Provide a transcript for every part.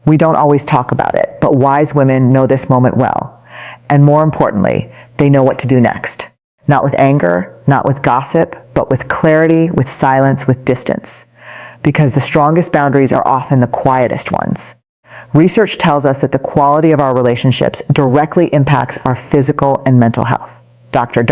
We don't always talk about it, but wise women know this moment well. And more importantly, they know what to do next. Not with anger, not with gossip, but with clarity, with silence, with distance. Because the strongest boundaries are often the quietest ones. Research tells us that the quality of our relationships directly impacts our physical and mental health. Dr.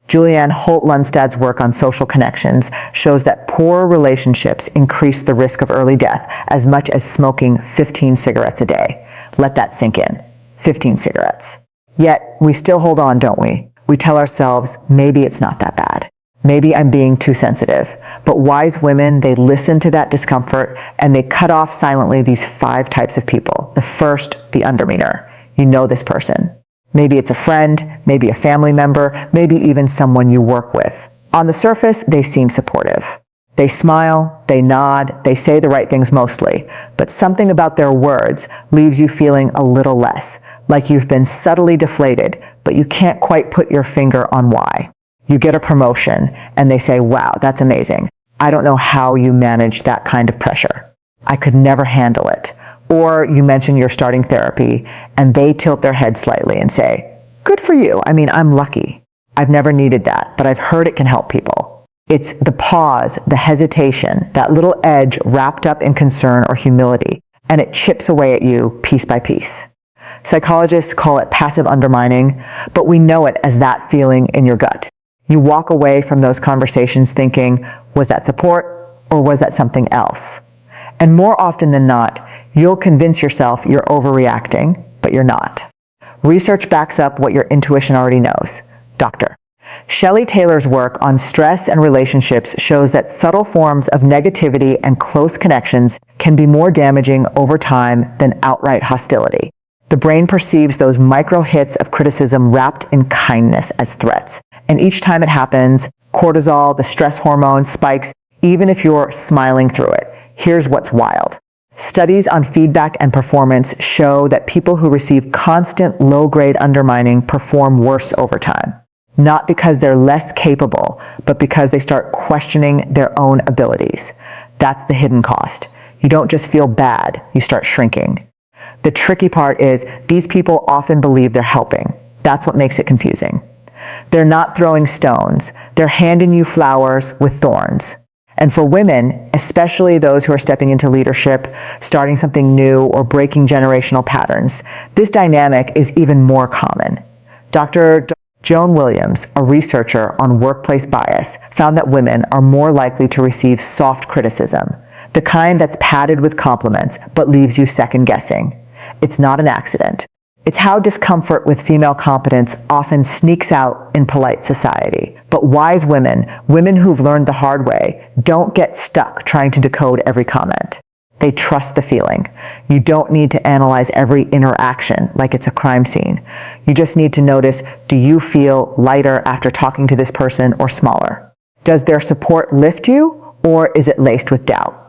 Julianne Holt-Lundstad's work on social connections shows that poor relationships increase the risk of early death as much as smoking 15 cigarettes a day. Let that sink in. 15 cigarettes. Yet, we still hold on, don't we? We tell ourselves, maybe it's not that bad. Maybe I'm being too sensitive. But wise women, they listen to that discomfort and they cut off silently these 5 types of people. The first, the underminer. You know this person. Maybe it's a friend, maybe a family member, maybe even someone you work with. On the surface, they seem supportive. They smile, they nod, they say the right things mostly, but something about their words leaves you feeling a little less, like you've been subtly deflated, but you can't quite put your finger on why. You get a promotion, and they say, wow, that's amazing. I don't know how you manage that kind of pressure. I could never handle it. Or you mention you're starting therapy, and they tilt their head slightly and say, good for you. I mean, I'm lucky. I've never needed that, but I've heard it can help people. It's the pause, the hesitation, that little edge wrapped up in concern or humility, and it chips away at you piece by piece. Psychologists call it passive undermining, but we know it as that feeling in your gut. You walk away from those conversations thinking, was that support or was that something else? And more often than not, you'll convince yourself you're overreacting, but you're not. Research backs up what your intuition already knows. Dr. Shelley Taylor's work on stress and relationships shows that subtle forms of negativity and close connections can be more damaging over time than outright hostility. The brain perceives those micro hits of criticism wrapped in kindness as threats. And each time it happens, cortisol, the stress hormone, spikes, even if you're smiling through it. Here's what's wild. Studies on feedback and performance show that people who receive constant low-grade undermining perform worse over time. Not because they're less capable, but because they start questioning their own abilities. That's the hidden cost. You don't just feel bad, you start shrinking. The tricky part is these people often believe they're helping. That's what makes it confusing. They're not throwing stones. They're handing you flowers with thorns. And for women, especially those who are stepping into leadership, starting something new, or breaking generational patterns, this dynamic is even more common. Dr. Joan Williams, a researcher on workplace bias, found that women are more likely to receive soft criticism, the kind that's padded with compliments but leaves you second-guessing. It's not an accident. It's how discomfort with female competence often sneaks out in polite society. But wise women, women who've learned the hard way, don't get stuck trying to decode every comment. They trust the feeling. You don't need to analyze every interaction like it's a crime scene. You just need to notice, do you feel lighter after talking to this person or smaller? Does their support lift you, or is it laced with doubt?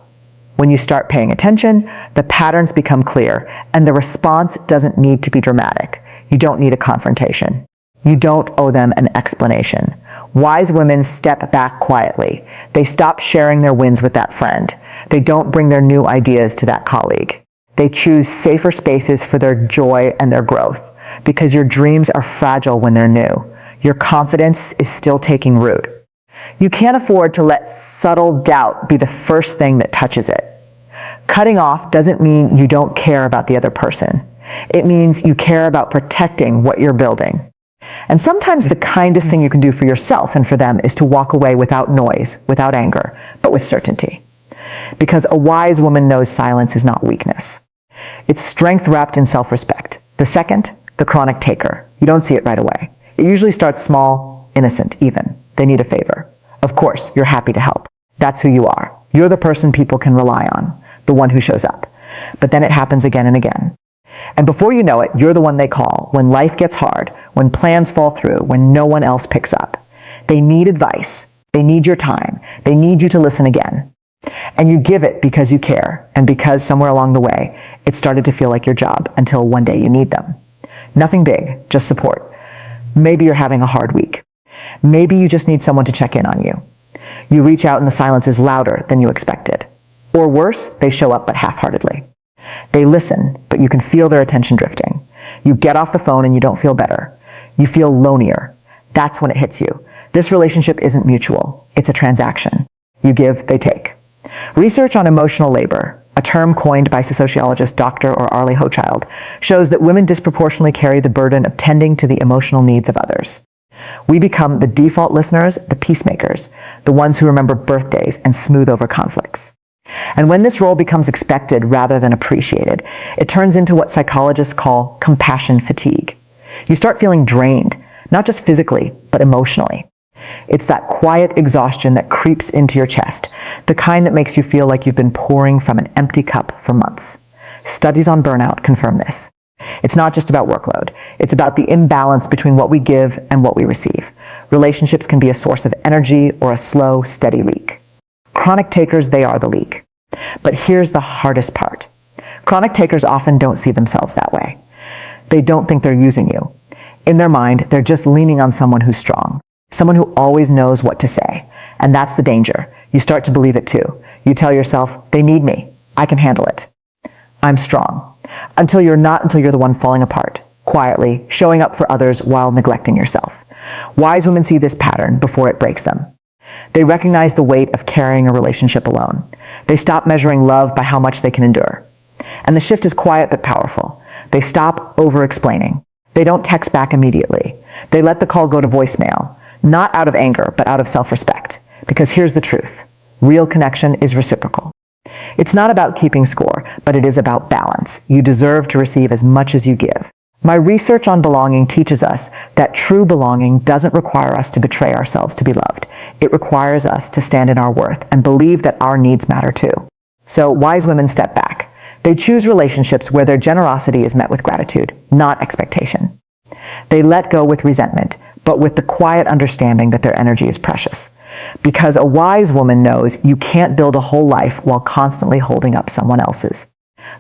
When you start paying attention, the patterns become clear, and the response doesn't need to be dramatic. You don't need a confrontation. You don't owe them an explanation. Wise women step back quietly. They stop sharing their wins with that friend. They don't bring their new ideas to that colleague. They choose safer spaces for their joy and their growth, because your dreams are fragile when they're new. Your confidence is still taking root. You can't afford to let subtle doubt be the first thing that touches it. Cutting off doesn't mean you don't care about the other person. It means you care about protecting what you're building. And sometimes the kindest thing you can do for yourself and for them is to walk away without noise, without anger, but with certainty. Because a wise woman knows silence is not weakness. It's strength wrapped in self-respect. The second, the chronic taker. You don't see it right away. It usually starts small, innocent even. They need a favor. Of course, you're happy to help. That's who you are. You're the person people can rely on, the one who shows up. But then it happens again and again. And before you know it, you're the one they call when life gets hard, when plans fall through, when no one else picks up. They need advice. They need your time. They need you to listen again. And you give it because you care, and because somewhere along the way, it started to feel like your job until one day you need them. Nothing big, just support. Maybe you're having a hard week. Maybe you just need someone to check in on you. You reach out and the silence is louder than you expected. Or worse, they show up but half-heartedly. They listen, but you can feel their attention drifting. You get off the phone and you don't feel better. You feel lonelier. That's when it hits you. This relationship isn't mutual. It's a transaction. You give, they take. Research on emotional labor, a term coined by sociologist Dr. or Arlie Hochschild, shows that women disproportionately carry the burden of tending to the emotional needs of others. We become the default listeners, the peacemakers, the ones who remember birthdays and smooth over conflicts. And when this role becomes expected rather than appreciated, it turns into what psychologists call compassion fatigue. You start feeling drained, not just physically, but emotionally. It's that quiet exhaustion that creeps into your chest, the kind that makes you feel like you've been pouring from an empty cup for months. Studies on burnout confirm this. It's not just about workload. It's about the imbalance between what we give and what we receive. Relationships can be a source of energy or a slow, steady leak. Chronic takers, they are the leak. But here's the hardest part. Chronic takers often don't see themselves that way. They don't think they're using you. In their mind, they're just leaning on someone who's strong, someone who always knows what to say. And that's the danger. You start to believe it too. You tell yourself, they need me. I can handle it. I'm strong. Until you're the one falling apart, quietly, showing up for others while neglecting yourself. Wise women see this pattern before it breaks them. They recognize the weight of carrying a relationship alone. They stop measuring love by how much they can endure. And the shift is quiet but powerful. They stop over-explaining. They don't text back immediately. They let the call go to voicemail, not out of anger, but out of self-respect. Because here's the truth. Real connection is reciprocal. It's not about keeping score, but it is about balance. You deserve to receive as much as you give. My research on belonging teaches us that true belonging doesn't require us to betray ourselves to be loved. It requires us to stand in our worth and believe that our needs matter too. So wise women step back. They choose relationships where their generosity is met with gratitude, not expectation. They let go with resentment, but with the quiet understanding that their energy is precious. Because a wise woman knows you can't build a whole life while constantly holding up someone else's.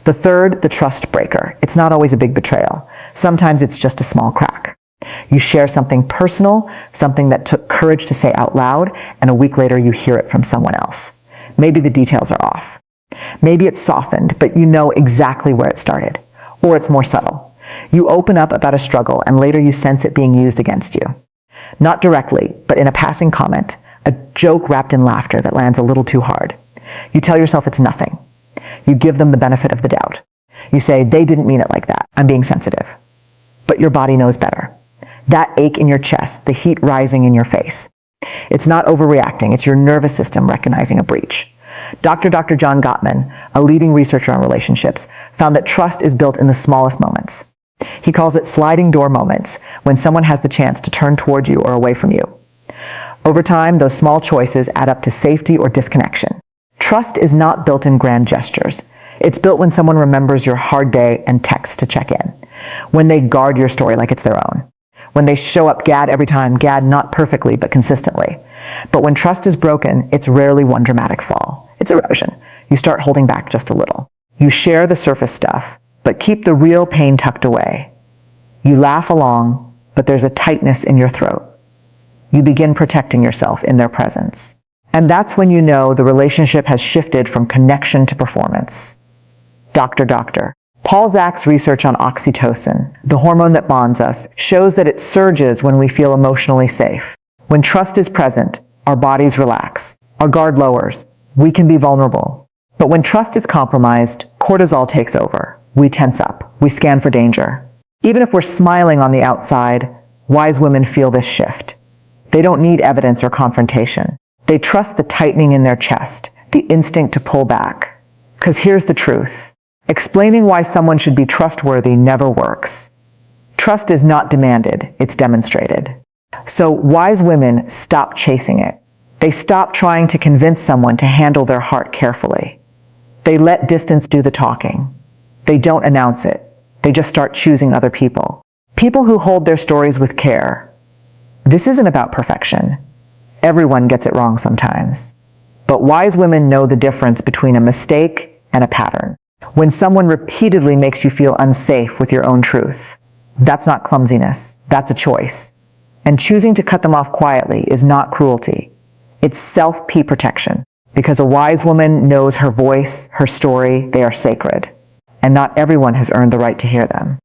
The third, the trust breaker. It's not always a big betrayal. Sometimes it's just a small crack. You share something personal, something that took courage to say out loud, and a week later you hear it from someone else. Maybe the details are off. Maybe it's softened, but you know exactly where it started. Or it's more subtle. You open up about a struggle and later you sense it being used against you. Not directly, but in a passing comment, a joke wrapped in laughter that lands a little too hard. You tell yourself it's nothing. You give them the benefit of the doubt. You say, they didn't mean it like that. I'm being sensitive. But your body knows better. That ache in your chest, the heat rising in your face. It's not overreacting. It's your nervous system recognizing a breach. Dr. John Gottman, a leading researcher on relationships, found that trust is built in the smallest moments. He calls it sliding door moments, when someone has the chance to turn toward you or away from you. Over time, those small choices add up to safety or disconnection. Trust is not built in grand gestures. It's built when someone remembers your hard day and texts to check in. When they guard your story like it's their own. When they show up gad every time, gad not perfectly but consistently. But when trust is broken, it's rarely one dramatic fall. It's erosion. You start holding back just a little. You share the surface stuff, but keep the real pain tucked away. You laugh along, but there's a tightness in your throat. You begin protecting yourself in their presence. And that's when you know the relationship has shifted from connection to performance. Doctor. Paul Zach's research on oxytocin, the hormone that bonds us, shows that it surges when we feel emotionally safe. When trust is present, our bodies relax, our guard lowers, we can be vulnerable. But when trust is compromised, cortisol takes over. We tense up, we scan for danger. Even if we're smiling on the outside, wise women feel this shift. They don't need evidence or confrontation. They trust the tightening in their chest, the instinct to pull back. Because here's the truth. Explaining why someone should be trustworthy never works. Trust is not demanded, it's demonstrated. So wise women stop chasing it. They stop trying to convince someone to handle their heart carefully. They let distance do the talking. They don't announce it. They just start choosing other people. People who hold their stories with care. This isn't about perfection. Everyone gets it wrong sometimes. But wise women know the difference between a mistake and a pattern. When someone repeatedly makes you feel unsafe with your own truth, that's not clumsiness, that's a choice. And choosing to cut them off quietly is not cruelty. It's self-protection, because a wise woman knows her voice, her story, they are sacred. and not everyone has earned the right to hear them.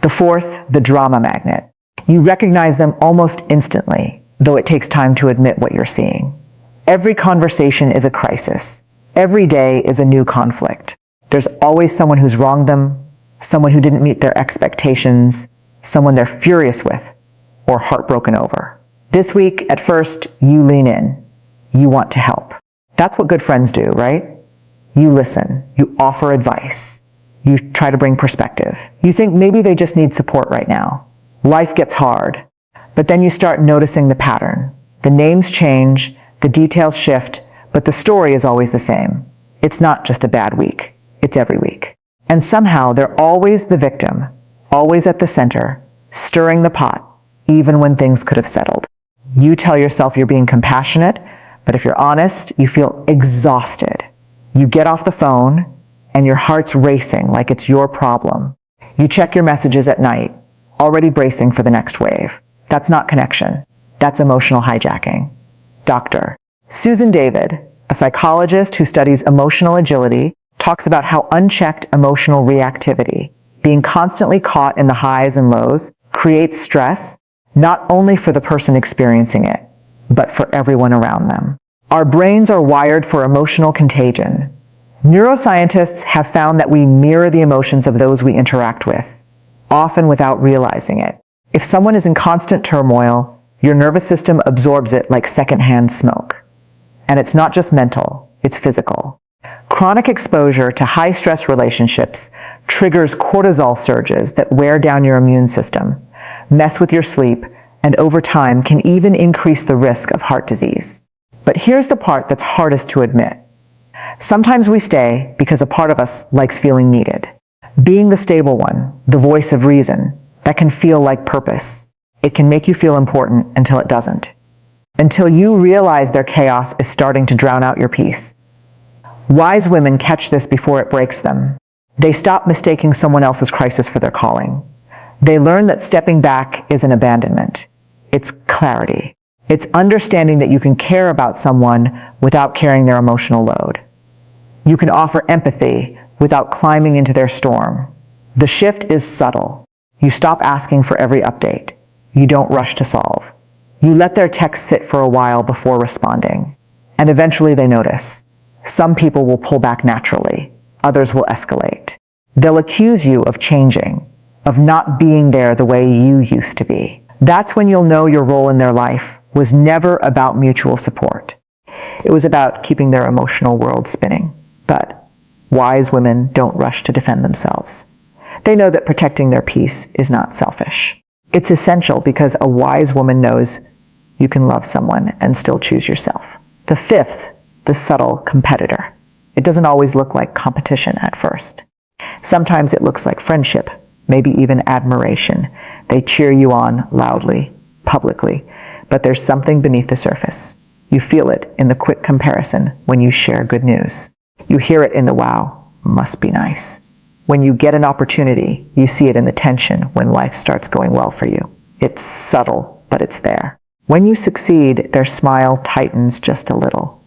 The fourth, the drama magnet. You recognize them almost instantly, though it takes time to admit what you're seeing. Every conversation is a crisis. Every day is a new conflict. There's always someone who's wronged them, someone who didn't meet their expectations, someone they're furious with or heartbroken over. This week, at first, you lean in. You want to help. That's what good friends do, right? You listen. You offer advice. You try to bring perspective. You think maybe they just need support right now. Life gets hard, but then you start noticing the pattern. The names change, the details shift, but the story is always the same. It's not just a bad week. It's every week. And somehow they're always the victim, always at the center, stirring the pot, even when things could have settled. You tell yourself you're being compassionate, but if you're honest, you feel exhausted. You get off the phone, and your heart's racing like it's your problem. You check your messages at night, already bracing for the next wave. That's not connection. That's emotional hijacking. Dr. Susan David, a psychologist who studies emotional agility, talks about how unchecked emotional reactivity, being constantly caught in the highs and lows, creates stress, not only for the person experiencing it, but for everyone around them. Our brains are wired for emotional contagion. Neuroscientists have found that we mirror the emotions of those we interact with, often without realizing it. If someone is in constant turmoil, your nervous system absorbs it like secondhand smoke. And it's not just mental, it's physical. Chronic exposure to high-stress relationships triggers cortisol surges that wear down your immune system, mess with your sleep, and over time can even increase the risk of heart disease. But here's the part that's hardest to admit. Sometimes we stay because a part of us likes feeling needed. Being the stable one, the voice of reason, that can feel like purpose. It can make you feel important until it doesn't. Until you realize their chaos is starting to drown out your peace. Wise women catch this before it breaks them. They stop mistaking someone else's crisis for their calling. They learn that stepping back isn't abandonment. It's clarity. It's understanding that you can care about someone without carrying their emotional load. You can offer empathy without climbing into their storm. The shift is subtle. You stop asking for every update. You don't rush to solve. You let their text sit for a while before responding. And eventually they notice. Some people will pull back naturally. Others will escalate. They'll accuse you of changing, of not being there the way you used to be. That's when you'll know your role in their life was never about mutual support. It was about keeping their emotional world spinning. But wise women don't rush to defend themselves. They know that protecting their peace is not selfish. It's essential because a wise woman knows you can love someone and still choose yourself. The fifth, the subtle competitor. It doesn't always look like competition at first. Sometimes it looks like friendship, maybe even admiration. They cheer you on loudly, publicly, but there's something beneath the surface. You feel it in the quick comparison when you share good news. You hear it in the wow, must be nice. When you get an opportunity, you see it in the tension when life starts going well for you. It's subtle, but it's there. When you succeed, their smile tightens just a little.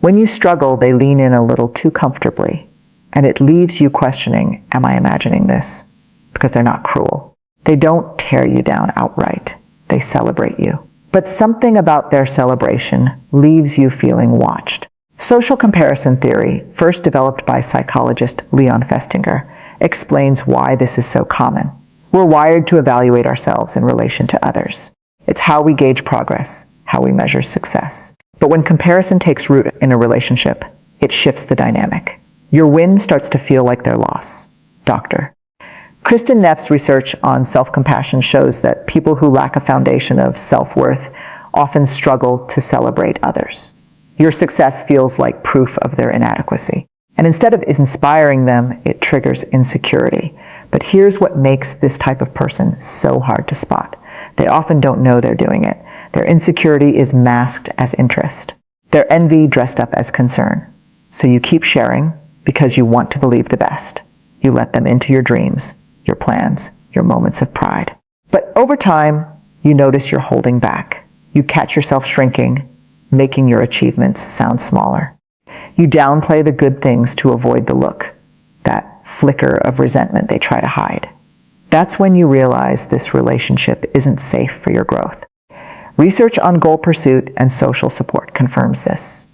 When you struggle, they lean in a little too comfortably, and it leaves you questioning, am I imagining this? Because they're not cruel. They don't tear you down outright. They celebrate you. But something about their celebration leaves you feeling watched. Social comparison theory, first developed by psychologist Leon Festinger, explains why this is so common. We're wired to evaluate ourselves in relation to others. It's how we gauge progress, how we measure success. But when comparison takes root in a relationship, it shifts the dynamic. Your win starts to feel like their loss. Doctor. Kristen Neff's research on self-compassion shows that people who lack a foundation of self-worth often struggle to celebrate others. Your success feels like proof of their inadequacy. And instead of inspiring them, it triggers insecurity. But here's what makes this type of person so hard to spot. They often don't know they're doing it. Their insecurity is masked as interest. Their envy dressed up as concern. So you keep sharing because you want to believe the best. You let them into your dreams, your plans, your moments of pride. But over time, you notice you're holding back. You catch yourself shrinking, making your achievements sound smaller. You downplay the good things to avoid the look, that flicker of resentment they try to hide. That's when you realize this relationship isn't safe for your growth. Research on goal pursuit and social support confirms this.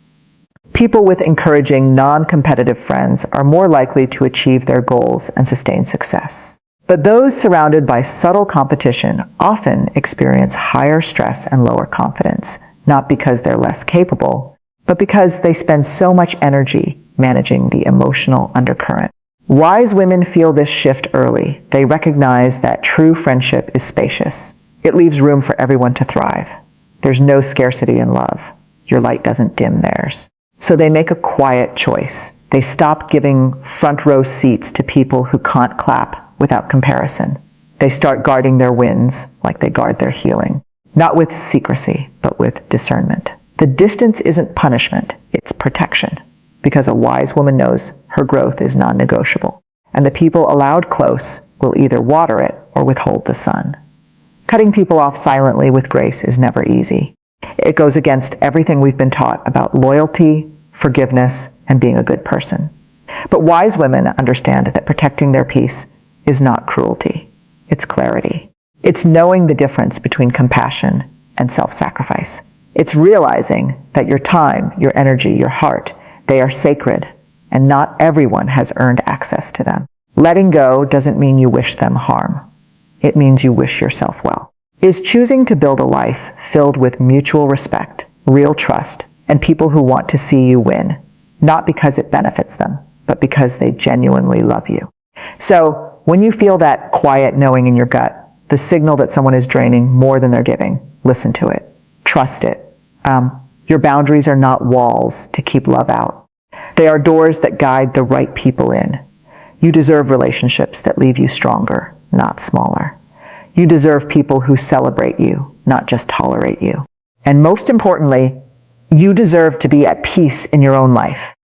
People with encouraging, non-competitive friends are more likely to achieve their goals and sustain success. But those surrounded by subtle competition often experience higher stress and lower confidence, not because they're less capable, but because they spend so much energy managing the emotional undercurrent. Wise women feel this shift early. They recognize that true friendship is spacious. It leaves room for everyone to thrive. There's no scarcity in love. Your light doesn't dim theirs. So they make a quiet choice. They stop giving front row seats to people who can't clap without comparison. They start guarding their wins like they guard their healing. Not with secrecy, but with discernment. The distance isn't punishment, it's protection. Because a wise woman knows her growth is non-negotiable. And the people allowed close will either water it or withhold the sun. Cutting people off silently with grace is never easy. It goes against everything we've been taught about loyalty, forgiveness, and being a good person. But wise women understand that protecting their peace is not cruelty. It's clarity. It's knowing the difference between compassion and self-sacrifice. It's realizing that your time, your energy, your heart, they are sacred, and not everyone has earned access to them. Letting go doesn't mean you wish them harm. It means you wish yourself well. Is choosing to build a life filled with mutual respect, real trust, and people who want to see you win, not because it benefits them, but because they genuinely love you. So, when you feel that quiet knowing in your gut, the signal that someone is draining more than they're giving, listen to it. Trust it. Your boundaries are not walls to keep love out. They are doors that guide the right people in. You deserve relationships that leave you stronger, not smaller. You deserve people who celebrate you, not just tolerate you. And most importantly, you deserve to be at peace in your own life.